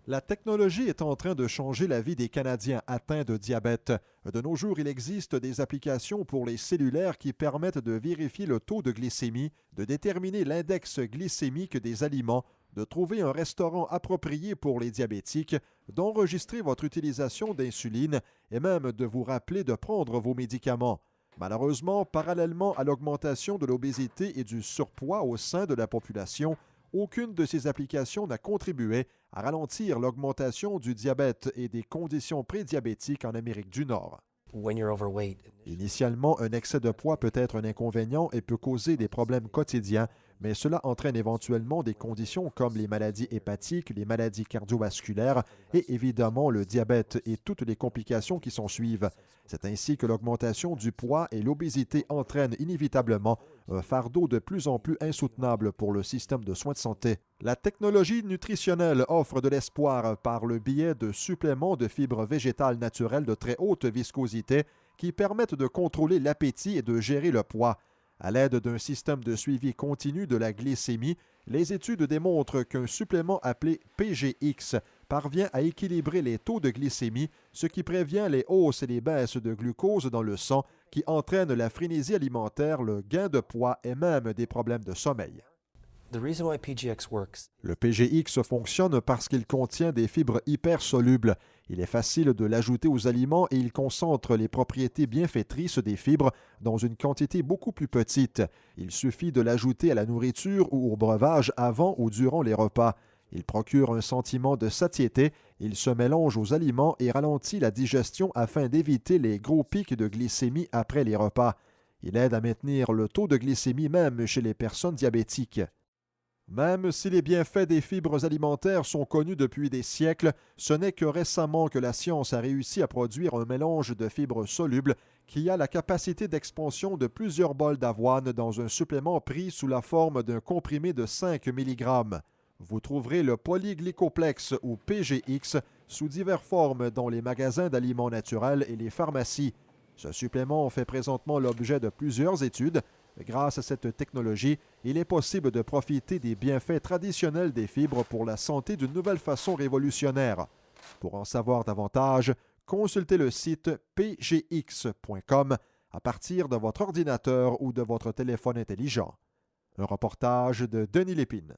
La technologie est en train de changer la vie des Canadiens atteints de diabète. De nos jours, il existe des applications pour les cellulaires qui permettent de vérifier le taux de glycémie, de déterminer l'index glycémique des aliments, de trouver un restaurant approprié pour les diabétiques, d'enregistrer votre utilisation d'insuline et même de vous rappeler de prendre vos médicaments. Malheureusement, parallèlement à l'augmentation de l'obésité et du surpoids au sein de la population, aucune de ces applications n'a contribué à ralentir l'augmentation du diabète et des conditions prédiabétiques en Amérique du Nord. Initialement, un excès de poids peut être un inconvénient et peut causer des problèmes quotidiens, mais cela entraîne éventuellement des conditions comme les maladies hépatiques, les maladies cardiovasculaires et évidemment le diabète et toutes les complications qui s'en suivent. C'est ainsi que l'augmentation du poids et l'obésité entraînent inévitablement un fardeau de plus en plus insoutenable pour le système de soins de santé. La technologie nutritionnelle offre de l'espoir par le biais de suppléments de fibres végétales naturelles de très haute viscosité qui permettent de contrôler l'appétit et de gérer le poids. À l'aide d'un système de suivi continu de la glycémie, les études démontrent qu'un supplément appelé PGX parvient à équilibrer les taux de glycémie, ce qui prévient les hausses et les baisses de glucose dans le sang qui entraînent la frénésie alimentaire, le gain de poids et même des problèmes de sommeil. Le PGX fonctionne parce qu'il contient des fibres hypersolubles. Il est facile de l'ajouter aux aliments et il concentre les propriétés bienfaitrices des fibres dans une quantité beaucoup plus petite. Il suffit de l'ajouter à la nourriture ou au breuvage avant ou durant les repas. Il procure un sentiment de satiété, il se mélange aux aliments et ralentit la digestion afin d'éviter les gros pics de glycémie après les repas. Il aide à maintenir le taux de glycémie même chez les personnes diabétiques. Même si les bienfaits des fibres alimentaires sont connus depuis des siècles, ce n'est que récemment que la science a réussi à produire un mélange de fibres solubles qui a la capacité d'expansion de plusieurs bols d'avoine dans un supplément pris sous la forme d'un comprimé de 5 mg. Vous trouverez le polyglycoplex ou PGX sous diverses formes dans les magasins d'aliments naturels et les pharmacies. Ce supplément fait présentement l'objet de plusieurs études. Grâce à cette technologie, il est possible de profiter des bienfaits traditionnels des fibres pour la santé d'une nouvelle façon révolutionnaire. Pour en savoir davantage, consultez le site pgx.com à partir de votre ordinateur ou de votre téléphone intelligent. Un reportage de Denis Lépine.